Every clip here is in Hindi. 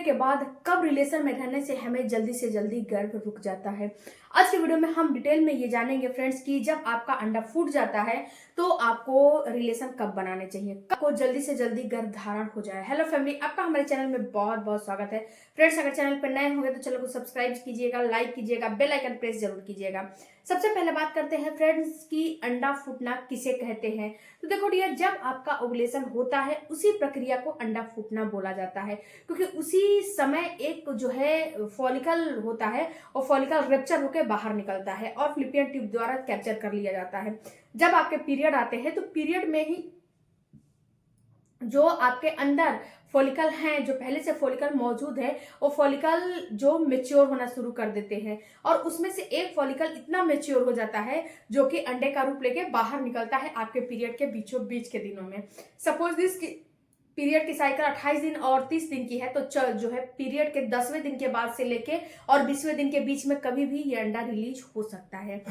के बाद कब रिलेशन में रहने से हमें जल्दी से जल्दी गर्भ रुक जाता है। आज के वीडियो में हम डिटेल में ये जानेंगे फ्रेंड्स कि जब आपका अंडा फूट जाता है तो आपको रिलेशन कब बनाने चाहिए, कब आपको जल्दी से जल्दी गर्भ धारण हो जाए। हेलो फैमिली, आपका हमारे चैनल में बहुत बहुत स्वागत है। फ्रेंड्स, अगर चैनल पर नए होंगे तो चैनल को सब्सक्राइब कीजिएगा, लाइक कीजिएगा, बेल आइकन प्रेस जरूर कीजिएगा। सबसे पहले बात करते हैं फ्रेंड्स कि अंडा फूटना किसे कहते हैं। तो देखो डियर, जब आपका ओवुलेशन होता है उसी प्रक्रिया को अंडा फूटना बोला जाता है, क्योंकि उसी समय एक जो है फॉलिकल होता है और फॉलिकल रप्चर होकर बाहर निकलता है और फैलोपियन ट्यूब द्वारा कैप्चर कर लिया जाता है। जब आपके पीरियड आते हैं तो पीरियड में ही जो आपके अंदर फॉलिकल हैं, जो पहले से फॉलिकल मौजूद है, वो फॉलिकल जो मेच्योर होना शुरू कर देते हैं और उसमें से एक फॉलिकल इतना मेच्योर हो जाता है जो कि अंडे का रूप लेके बाहर निकलता है आपके पीरियड के बीचों बीच के दिनों में। सपोज दिस पीरियड की साइकिल 28 दिन और 30 दिन की है, तो जो है पीरियड के 10वें दिन के बाद से लेके और 20वें दिन के बीच में कभी भी ये अंडा रिलीज हो सकता है।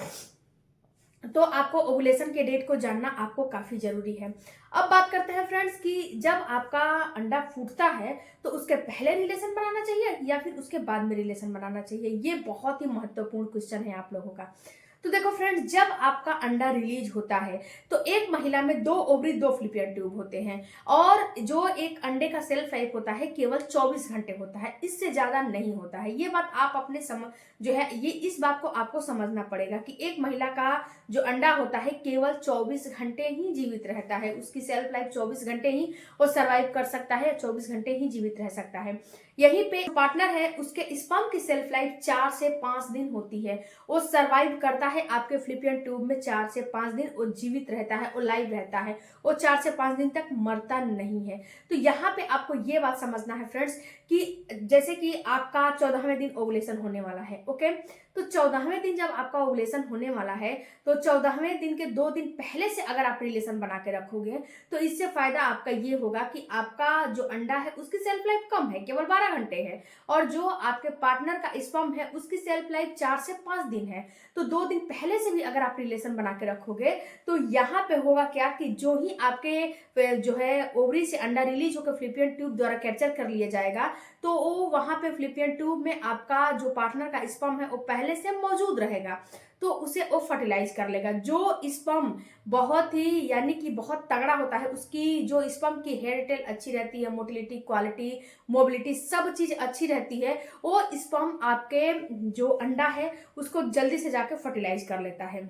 तो आपको ओवुलेशन के डेट को जानना आपको काफी जरूरी है। अब बात करते हैं फ्रेंड्स कि जब आपका अंडा फूटता है तो उसके पहले रिलेशन बनाना चाहिए या फिर उसके बाद में रिलेशन बनाना चाहिए। ये बहुत ही महत्वपूर्ण क्वेश्चन है आप लोगों का। तो देखो फ्रेंड्स, जब आपका अंडा रिलीज होता है तो एक महिला में 2 ओवरी 2 फैलोपियन ट्यूब होते हैं और जो एक अंडे का सेल्फ लाइफ होता है केवल 24 घंटे होता है, इससे ज्यादा नहीं होता है। ये बात आप अपने जो है ये इस बात को आपको समझना पड़ेगा कि एक महिला का जो अंडा होता है केवल 24 घंटे ही जीवित रहता है। उसकी सेल्फ लाइफ 24 घंटे ही वो सर्वाइव कर सकता है, 24 घंटे ही जीवित रह सकता है। यहीं पे पार्टनर है उसके स्पर्म की सेल्फ लाइफ 4 से 5 दिन होती है। वो सर्वाइव करता है आपके फैलोपियन ट्यूब में 4 से 5 दिन, वो जीवित रहता है, वो लाइव रहता है, वो 4 से 5 दिन तक मरता नहीं है। तो यहाँ पे आपको ये बात समझना है फ्रेंड्स कि जैसे कि आपका 14वें दिन ओवुलेशन होने वाला है, ओके। तो 14वें दिन जब आपका ओवुलेशन होने वाला है तो 14वें दिन के 2 दिन पहले से अगर आप रिलेशन बना के रखोगे तो इससे फायदा आपका ये होगा कि आपका जो अंडा है उसकी सेल्फ लाइफ कम है, केवल 12 घंटे है, और जो आपके पार्टनर का स्पर्म है उसकी सेल्फ लाइफ 4 से 5 दिन है। तो 2 दिन पहले से भी अगर आप रिलेशन बना के रखोगे तो यहाँ पे होगा क्या कि जो ही आपके जो है ओवरी से अंडा रिलीज होकर फैलोपियन ट्यूब द्वारा कैप्चर कर लिया जाएगा तो वो वहां पे फैलोपियन ट्यूब में आपका जो पार्टनर का स्पर्म है वो पहले से मौजूद रहेगा, तो उसे वो फर्टिलाइज कर लेगा। जो स्पर्म बहुत ही यानी कि बहुत तगड़ा होता है, उसकी जो स्पर्म की हेयर टेल अच्छी रहती है, मोटिलिटी, क्वालिटी, मोबिलिटी सब चीज अच्छी रहती है, वो स्पर्म आपके जो अंडा है उसको जल्दी से जाके फर्टिलाइज कर लेता है।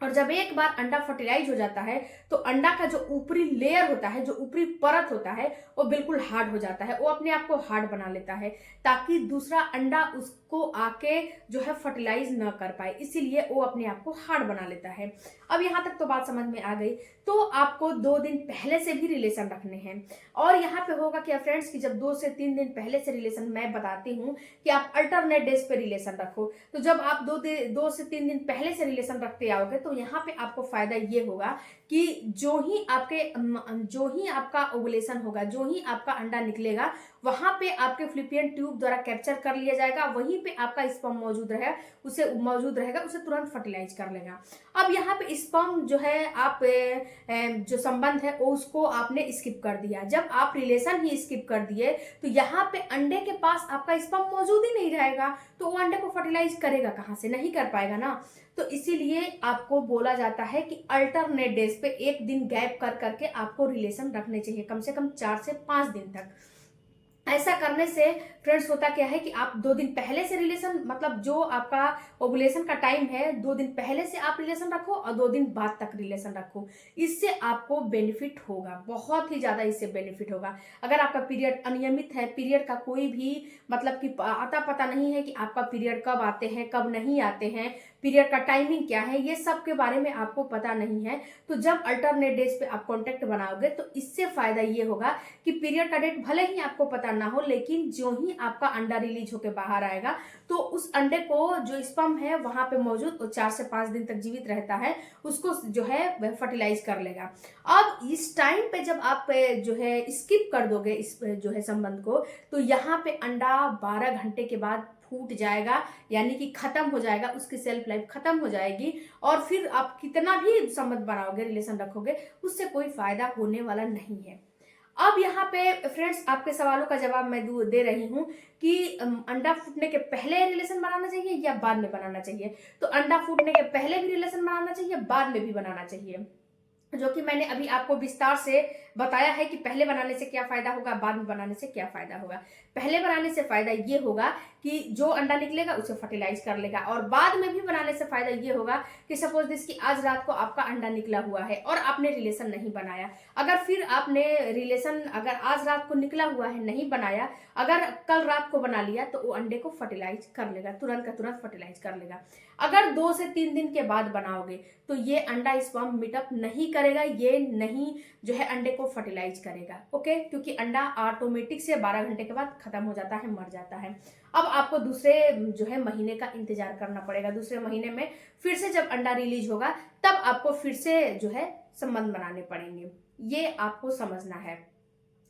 और जब एक बार अंडा फर्टिलाइज हो जाता है तो अंडा का जो ऊपरी लेयर होता है, जो ऊपरी परत होता है, वो बिल्कुल हार्ड हो जाता है, वो अपने आप को हार्ड बना लेता है ताकि दूसरा अंडा उसको आके जो है फर्टिलाइज ना कर पाए, इसीलिए वो अपने आप को हार्ड बना लेता है। अब यहाँ तक तो बात समझ में आ गई। तो आपको 2 दिन पहले से भी रिलेशन रखने हैं और यहाँ पे होगा क्या फ्रेंड्स कि जब 2 से 3 दिन पहले से रिलेशन, मैं बताती हूँ कि आप अल्टरनेट डेज पे रिलेशन रखो। तो जब आप 2 से 3 दिन पहले से रिलेशन रखते आओगे तो यहाँ पे आपको फायदा ये होगा कि जो ही आपका ओवुलेशन होगा, जो ही आपका अंडा निकलेगा, वहां पे आपके फैलोपियन ट्यूब द्वारा कैप्चर कर लिया जाएगा, वहीं पे आपका स्पर्म मौजूद रहेगा, उसे तुरंत फर्टिलाइज कर लेगा। अब यहाँ पे स्पर्म जो है आप जो संबंध है वो उसको आपने स्किप कर दिया। जब आप रिलेशन ही स्किप कर दिए तो यहाँ पे अंडे के पास आपका स्पर्म मौजूद ही नहीं रहेगा, तो वो अंडे को फर्टिलाइज करेगा कहाँ से, नहीं कर पाएगा ना। तो इसीलिए आपको बोला जाता है कि अल्टरनेट डेज पे एक दिन गैप कर करके आपको रिलेशन रखने चाहिए, कम से कम 4 से 5 दिन तक। ऐसा करने से फ्रेंड्स होता क्या है कि आप 2 दिन पहले से रिलेशन, मतलब जो आपका ओवुलेशन का टाइम है 2 दिन पहले से आप रिलेशन रखो और 2 दिन बाद तक रिलेशन रखो। इससे आपको बेनिफिट होगा, बहुत ही ज्यादा इससे बेनिफिट होगा। अगर आपका पीरियड अनियमित है, पीरियड का कोई भी मतलब कि आता पता नहीं है कि आपका पीरियड कब आते हैं कब नहीं आते हैं, पीरियड का टाइमिंग क्या है, ये सब के बारे में आपको पता नहीं है, तो जब अल्टरनेट डेज पे आप कॉन्टेक्ट बनाओगे तो इससे फायदा ये होगा कि पीरियड का डेट भले ही आपको पता ना हो, लेकिन जो ही आपका अंडा रिलीज होकर बाहर आएगा तो उस अंडे को जो स्पर्म है वहां पे मौजूद, वो 4 से 5 दिन तक जीवित रहता है, उसको जो है फर्टिलाइज कर लेगा। अब इस टाइम पे जब आप जो है स्किप कर दोगे इस जो है संबंध को, तो यहाँ पे अंडा 12 घंटे के बाद फूट जाएगा, यानी कि खत्म हो जाएगा, उसकी सेल्फ लाइफ खत्म हो जाएगी और फिर आप कितना भी संबंध बनाओगे, रिलेशन रखोगे, उससे कोई फायदा होने वाला नहीं है। अब यहाँ पे फ्रेंड्स आपके सवालों का जवाब मैं दे रही हूँ कि अंडा फूटने के पहले रिलेशन बनाना चाहिए या बाद में बनाना चाहिए। तो अंडा फूटने के पहले भी रिलेशन बनाना चाहिए, बाद में भी बनाना चाहिए, जो कि मैंने अभी आपको विस्तार से बताया है कि पहले बनाने से क्या फायदा होगा, बाद में बनाने से क्या फायदा होगा। पहले बनाने से फायदा ये होगा कि जो अंडा निकलेगा उसे फर्टिलाइज कर लेगा, और बाद में भी बनाने से फायदा ये होगा कि सपोज दिस कि आज रात को आपका अंडा निकला हुआ है और आपने रिलेशन नहीं बनाया, अगर फिर आपने रिलेशन अगर आज रात को निकला हुआ है नहीं बनाया, अगर कल रात को बना लिया तो वो अंडे को फर्टिलाइज कर लेगा, तुरंत का तुरंत फर्टिलाइज कर लेगा। अगर 2 से 3 दिन के बाद बनाओगे तो ये अंडा स्पर्म मीटअप नहीं करेगा, ये नहीं जो है अंडे को फर्टिलाइज करेगा। ओके, क्योंकि अंडा ऑटोमेटिक से 12 घंटे के बाद खत्म हो जाता है, मर जाता है। अब आपको दूसरे जो है महीने का इंतजार करना पड़ेगा। दूसरे महीने में फिर से जब अंडा रिलीज होगा तब आपको फिर से जो है संबंध बनाने पड़ेंगे, ये आपको समझना है।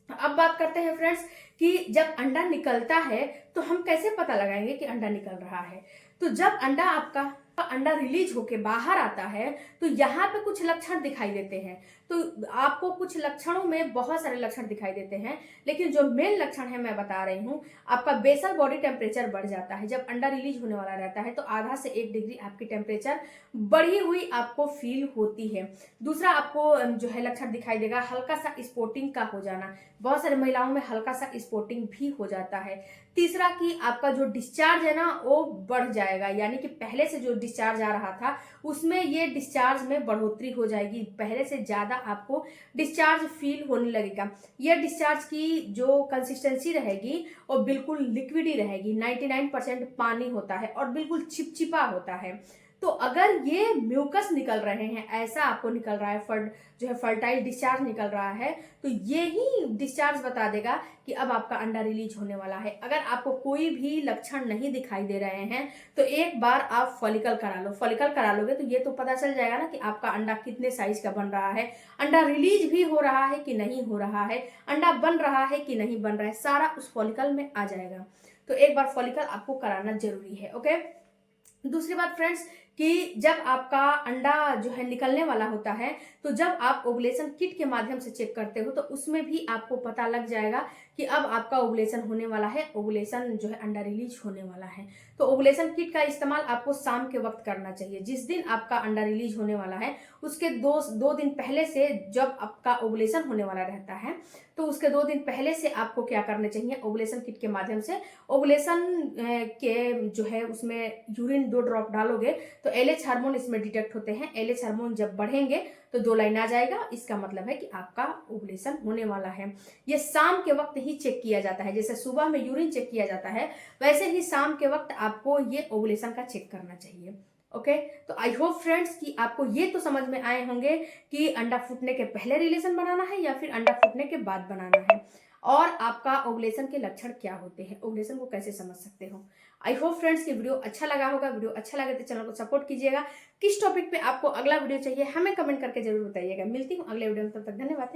अब बात करते हैं फ्रेंड्स कि जब अंडा निकलता है तो हम कैसे पता लगाएंगे कि अंडा निकल रहा है। तो जब अंडा रिलीज होके बाहर आता है तो यहाँ पे कुछ लक्षण दिखाई देते हैं। तो आपको कुछ लक्षणों में बहुत सारे लक्षण दिखाई देते हैं, लेकिन जो मेन लक्षण है मैं बता रही हूँ। आपका बेसल बॉडी टेम्परेचर बढ़ जाता है, जब अंडा रिलीज होने वाला रहता है तो आधा से 1 डिग्री आपकी टेम्परेचर बढ़ी हुई आपको फील होती है। दूसरा आपको जो है लक्षण दिखाई देगा हल्का सा स्पॉटिंग का हो जाना, बहुत सारी महिलाओं में हल्का सा स्पॉटिंग भी हो जाता है। तीसरा कि आपका जो डिस्चार्ज है ना वो बढ़ जाएगा, यानी कि पहले से जो डिस्चार्ज आ रहा था उसमें ये डिस्चार्ज में बढ़ोतरी हो जाएगी, पहले से ज्यादा आपको डिस्चार्ज फील होने लगेगा। ये डिस्चार्ज की जो कंसिस्टेंसी रहेगी वो बिल्कुल लिक्विडी रहेगी, 99% पानी होता है और बिल्कुल चिपचिपा होता है। तो अगर ये म्यूकस निकल रहे हैं, ऐसा आपको निकल रहा है, जो है फर्टाइल डिस्चार्ज निकल रहा है, तो ये ही डिस्चार्ज बता देगा कि अब आपका अंडा रिलीज होने वाला है। अगर आपको कोई भी लक्षण नहीं दिखाई दे रहे हैं तो एक बार आप फॉलिकल करा लो। फॉलिकल करा लोगे तो ये तो पता चल जाएगा ना कि आपका अंडा कितने साइज का बन रहा है, अंडा रिलीज भी हो रहा है कि नहीं हो रहा है, अंडा बन रहा है कि नहीं बन रहा है, सारा उस फॉलिकल में आ जाएगा। तो एक बार फॉलिकल आपको कराना जरूरी है। ओके, दूसरी बात फ्रेंड्स कि जब आपका अंडा जो है निकलने वाला होता है तो जब आप ओवुलेशन किट के माध्यम से चेक करते हो तो उसमें भी आपको पता लग जाएगा कि अब आपका ओवुलेशन होने वाला है, ओवुलेशन जो है अंडा रिलीज होने वाला है। तो ओवुलेशन किट का इस्तेमाल आपको शाम के वक्त करना चाहिए। जिस दिन आपका अंडा रिलीज होने वाला है उसके दो दिन पहले से, जब आपका ओवुलेशन होने वाला रहता है तो उसके 2 दिन पहले से आपको क्या करना चाहिए, ओवुलेशन किट के माध्यम से ओवुलेशन के जो है उसमें यूरिन 2 ड्रॉप डालोगे तो LH हार्मोन इसमें डिटेक्ट होते हैं। LH हार्मोन जब बढ़ेंगे तो 2 लाइन आ जाएगा, इसका मतलब है कि आपका ओवुलेशन होने वाला है। ये शाम के वक्त ही चेक किया जाता है, जैसे सुबह में यूरिन चेक किया जाता है वैसे ही शाम के वक्त आपको ये ओवुलेशन का चेक करना चाहिए। ओके, तो आई होप फ्रेंड्स कि आपको ये तो समझ में आए होंगे कि अंडा फूटने के पहले रिलेशन बनाना है या फिर अंडा फूटने के बाद बनाना है, और आपका ओवुलेशन के लक्षण क्या होते हैं, ओवुलेशन को कैसे समझ सकते हो। आई होप फ्रेंड्स कि वीडियो अच्छा लगा होगा। वीडियो अच्छा लगे तो चैनल को सपोर्ट कीजिएगा। किस टॉपिक पे आपको अगला वीडियो चाहिए हमें कमेंट करके जरूर बताइएगा। मिलती हूँ अगले वीडियो में, तब तक धन्यवाद।